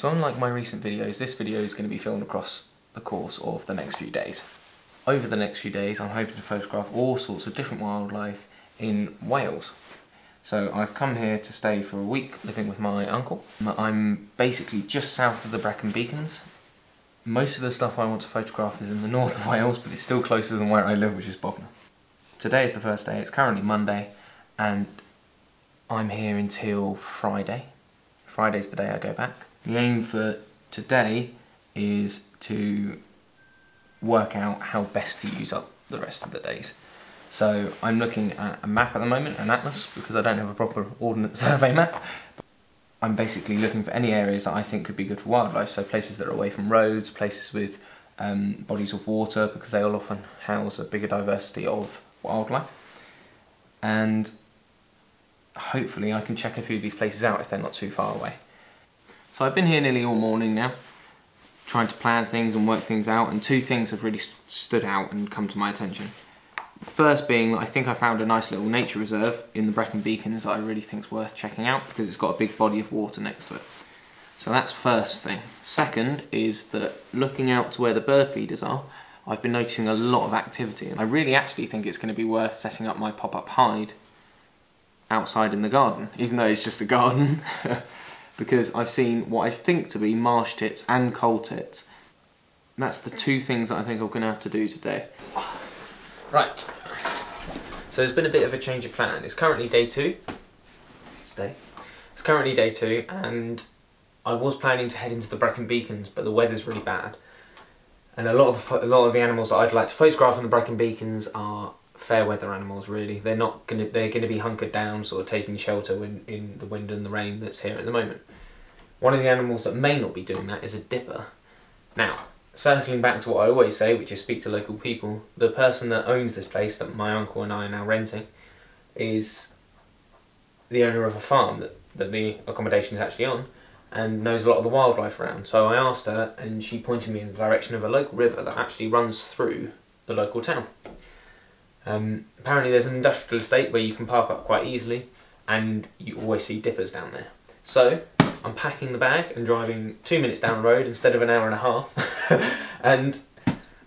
So unlike my recent videos, this video is going to be filmed across the course of the next few days. Over the next few days I'm hoping to photograph all sorts of different wildlife in Wales. So I've come here to stay for a week living with my uncle. I'm basically just south of the Brecon Beacons. Most of the stuff I want to photograph is in the north of Wales, but it's still closer than where I live, which is Bognor. Today is the first day, it's currently Monday, and I'm here until Friday. Friday's the day I go back. The aim for today is to work out how best to use up the rest of the days. So I'm looking at a map at the moment, an atlas, because I don't have a proper Ordnance Survey map. I'm basically looking for any areas that I think could be good for wildlife, so places that are away from roads, places with bodies of water, because they will often house a bigger diversity of wildlife. And hopefully I can check a few of these places out if they're not too far away. So I've been here nearly all morning now, trying to plan things and work things out, and two things have really stood out and come to my attention. The first being that I think I found a nice little nature reserve in the Brecon Beacons that I really think is worth checking out because it's got a big body of water next to it. So that's first thing. Second is that looking out to where the bird feeders are, I've been noticing a lot of activity, and I really actually think it's going to be worth setting up my pop-up hide outside in the garden, even though it's just a garden. Because I've seen what I think to be marsh tits and coal tits. That's the two things that I think I'm going to have to do today. Right, so there's been a bit of a change of plan. It's currently day 2. It's currently day 2, and I was planning to head into the Brecon Beacons, but the weather's really bad. And a lot of the animals that I'd like to photograph in the Brecon Beacons are fair weather animals, really. They're going to be hunkered down, sort of taking shelter in the wind and the rain that's here at the moment. One of the animals that may not be doing that is a dipper. Now, circling back to what I always say, which is speak to local people, the person that owns this place that my uncle and I are now renting is the owner of a farm that the accommodation is actually on, and knows a lot of the wildlife around. So I asked her, and she pointed me in the direction of a local river that actually runs through the local town. Apparently there's an industrial estate where you can park up quite easily, and you always see dippers down there. So I'm packing the bag and driving 2 minutes down the road instead of an hour and a half, and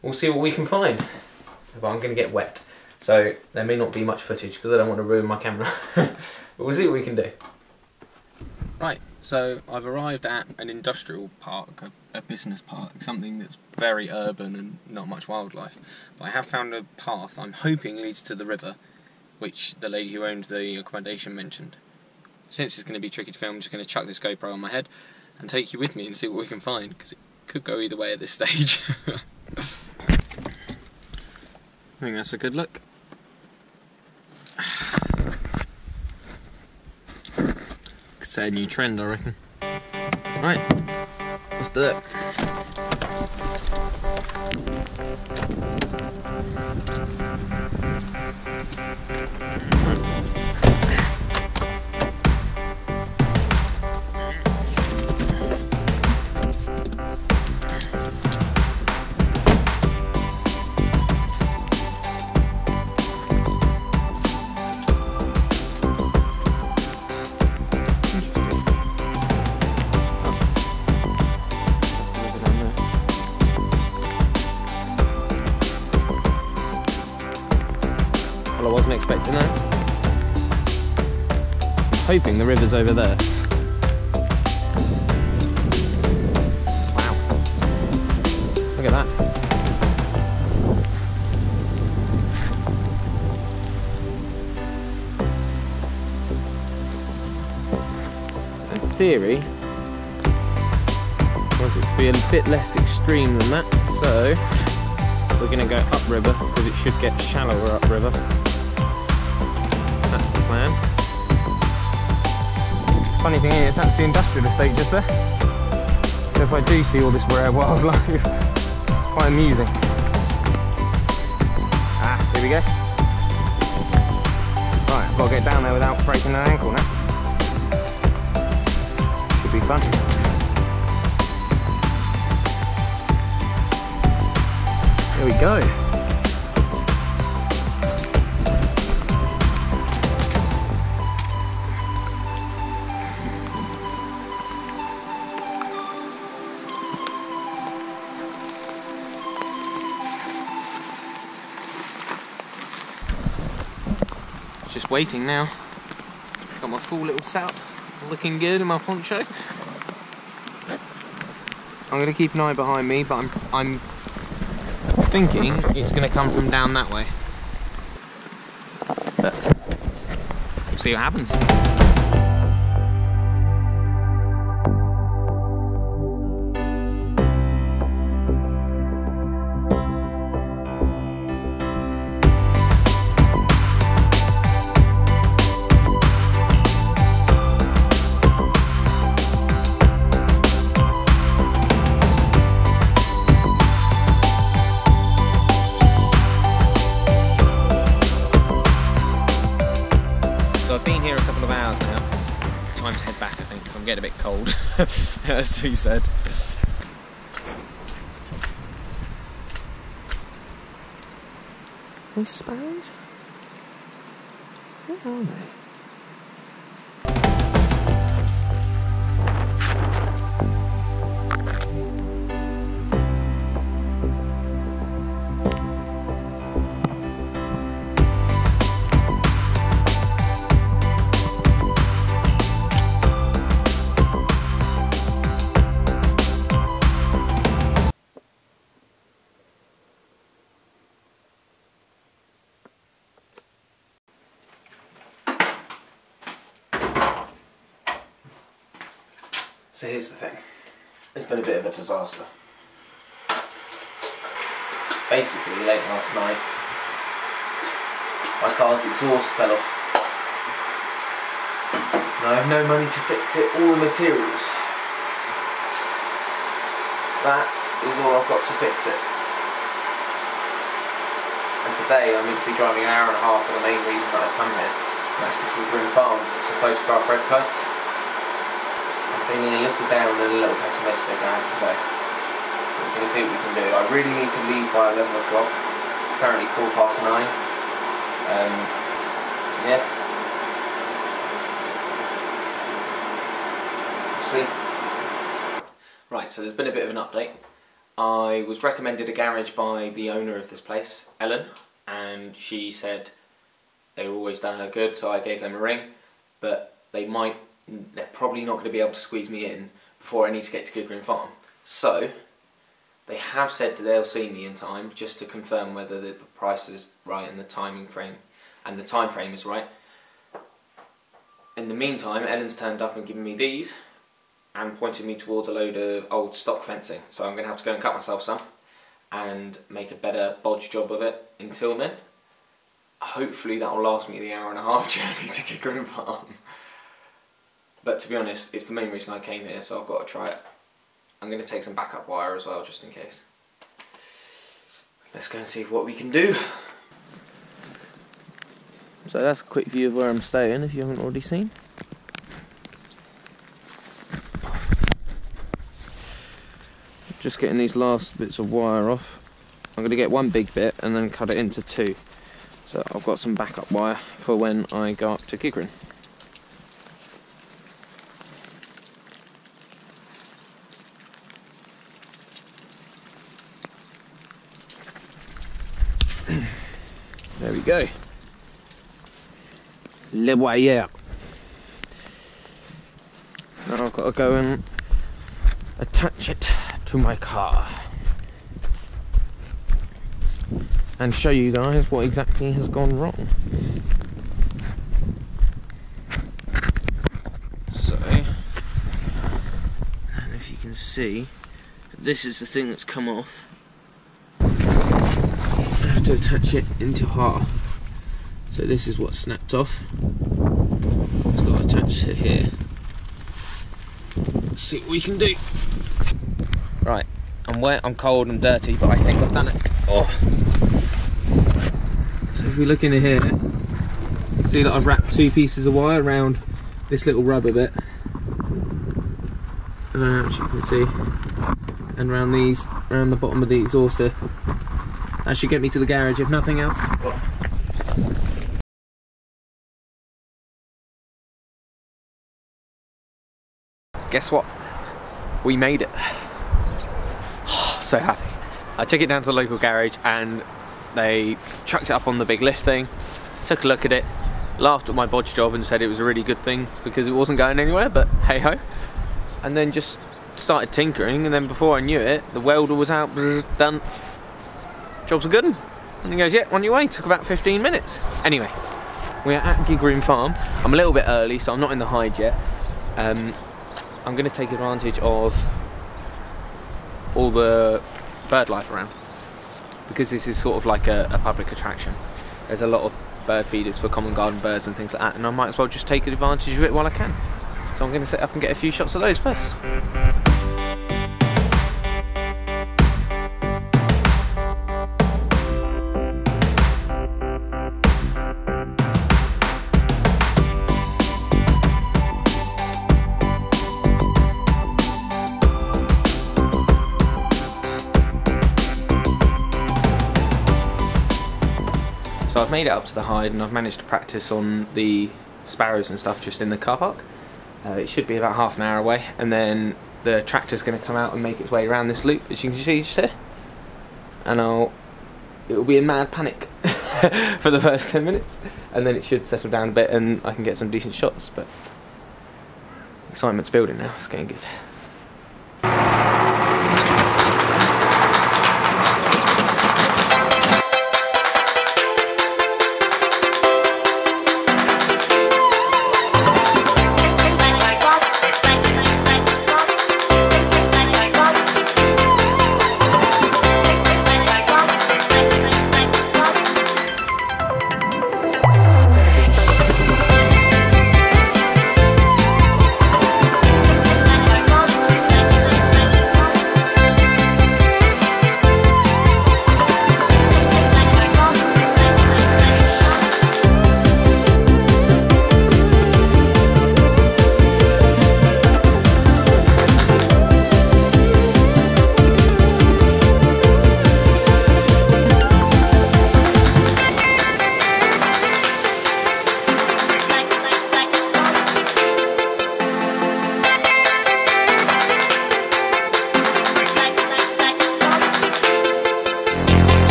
we'll see what we can find. But I'm going to get wet, so there may not be much footage because I don't want to ruin my camera. But we'll see what we can do. Right, so I've arrived at an industrial park, a business park, something that's very urban and not much wildlife. But I have found a path I'm hoping leads to the river, which the lady who owned the accommodation mentioned. Since it's going to be tricky to film, I'm just going to chuck this GoPro on my head and take you with me and see what we can find, because it could go either way at this stage. I think that's a good look. Could say a new trend, I reckon. Right, let's do it. Well, I wasn't expecting that. I'm hoping the river's over there. Wow. Look at that. In theory, I want it to be a bit less extreme than that, so we're going to go upriver because it should get shallower upriver. That's the plan. Funny thing is, that's the industrial estate just there. So if I do see all this rare wildlife, it's quite amusing. Ah, here we go. Right, I've got to get down there without breaking an ankle now. Should be fun. There we go. just waiting now. Got my full little setup, looking good in my poncho. I'm gonna keep an eye behind me, but I'm thinking it's gonna come from down that way. But we'll see what happens. So I've been here a couple of hours now. Time to head back, I think, because I'm getting a bit cold. As Steve said. These sparrows? Where are they? So here's the thing, it's been a bit of a disaster. Basically, late last night, my car's exhaust fell off. And I have no money to fix it, all the materials. That is all I've got to fix it. And today I'm going to be driving an hour and a half for the main reason that I've come here. And that's to Kickering Farm to photograph red kites. I'm feeling a little down and a little pessimistic, I have to say. We're going to see what we can do. I really need to leave by 11 o'clock. It's currently 9:15. Yeah. We'll see. Right, so there's been a bit of an update. I was recommended a garage by the owner of this place, Ellen, and she said they were always done her good, so I gave them a ring, but they're probably not going to be able to squeeze me in before I need to get to Kickering Farm. So, they have said they'll see me in time, just to confirm whether the price is right and the time frame is right. In the meantime, Ellen's turned up and given me these, and pointed me towards a load of old stock fencing. So I'm going to have to go and cut myself some, and make a better bodge job of it until then. Hopefully that will last me the hour and a half journey to Kickering Farm. But to be honest, it's the main reason I came here, so I've got to try it. I'm going to take some backup wire as well, just in case. Let's go and see what we can do. So that's a quick view of where I'm staying, if you haven't already seen. Just getting these last bits of wire off. I'm going to get one big bit and then cut it into two. So I've got some backup wire for when I go up to Kickering. There we go. Le wire. Now I've got to go and attach it to my car and show you guys what exactly has gone wrong. So, and if you can see, this is the thing that's come off. I have to attach it into half. So this is what's snapped off. It's got to attach to here. Let's see what we can do. Right, I'm wet, I'm cold, I'm dirty, but I think I've done it. Oh. So if we look into here, see that I've wrapped two pieces of wire around this little rubber bit. I don't know how much you can see. And around these, around the bottom of the exhauster. That should get me to the garage if nothing else. Guess what? We made it. So happy. I took it down to the local garage and they chucked it up on the big lift thing, took a look at it, laughed at my bodge job and said it was a really good thing because it wasn't going anywhere, but hey ho. And then just started tinkering, and then before I knew it, the welder was out, done. Jobs are good. And he goes, yeah, on your way. Took about 15 minutes. Anyway, we are at Gigroom Farm. I'm a little bit early, so I'm not in the hide yet. I'm going to take advantage of all the bird life around, because this is sort of like a public attraction. There's a lot of bird feeders for common garden birds and things like that, and I might as well just take advantage of it while I can. So I'm going to set up and get a few shots of those first. So I've made it up to the hide, and I've managed to practice on the sparrows and stuff just in the car park. It should be about half an hour away, and then the tractor's going to come out and make its way around this loop, as you can see just here. And it will be in mad panic for the first 10 minutes, and then it should settle down a bit and I can get some decent shots. But excitement's building now, it's getting good.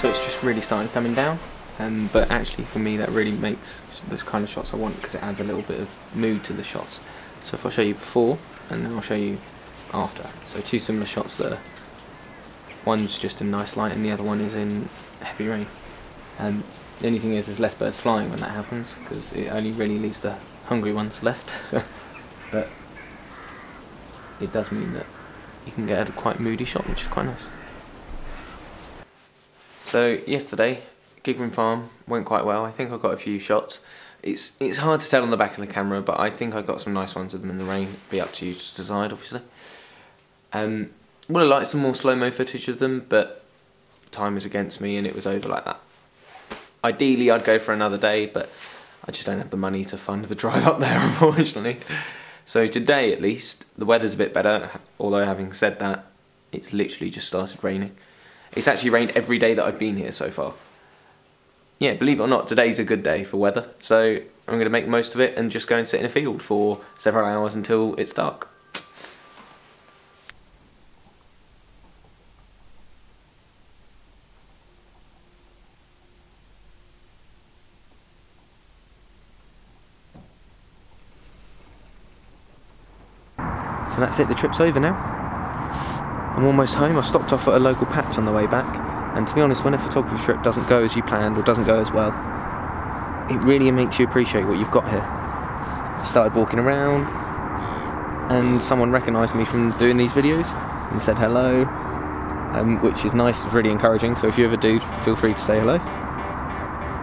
So it's just really starting coming down, but actually for me that really makes the kind of shots I want, because it adds a little bit of mood to the shots. So if I show you before, and then I'll show you after. So two similar shots there. One's just in nice light and the other one is in heavy rain. The only thing is there's less birds flying when that happens, because it only really leaves the hungry ones left. But it does mean that you can get a quite moody shot, which is quite nice. So yesterday, Gigroom Farm went quite well. I think I got a few shots. It's hard to tell on the back of the camera, but I think I got some nice ones of them in the rain. It'll be up to you to decide, obviously. Would have liked some more slow-mo footage of them, but time is against me and it was over like that. Ideally I'd go for another day, but I just don't have the money to fund the drive up there, unfortunately. So today at least, the weather's a bit better, although having said that, it's literally just started raining. It's actually rained every day that I've been here so far. Yeah, believe it or not, today's a good day for weather, so I'm going to make the most of it and just go and sit in a field for several hours until it's dark. So that's it, the trip's over now. I'm almost home. I've stopped off at a local patch on the way back, and to be honest, when a photography trip doesn't go as you planned or doesn't go as well, it really makes you appreciate what you've got here. I started walking around and someone recognised me from doing these videos and said hello, which is nice, really encouraging, so if you ever do, feel free to say hello.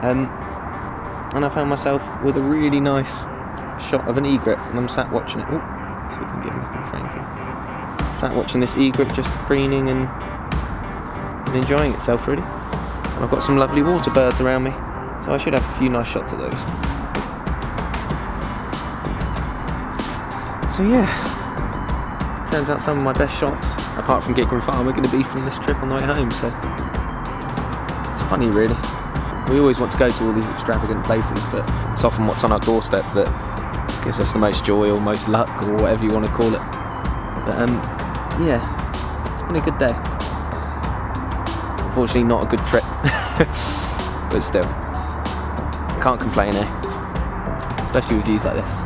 And I found myself with a really nice shot of an egret, and I'm sat watching it. Oh, see if we can get him in frame for you. Sat watching this egret just preening and enjoying itself, really. And I've got some lovely water birds around me, so I should have a few nice shots of those. So yeah, turns out some of my best shots, apart from Gigram Farm, are going to be from this trip on the way home, so it's funny really. We always want to go to all these extravagant places, but it's often what's on our doorstep that gives us the most joy or most luck or whatever you want to call it. But yeah, it's been a good day. Unfortunately not a good trip, but still, can't complain, eh? Especially with views like this.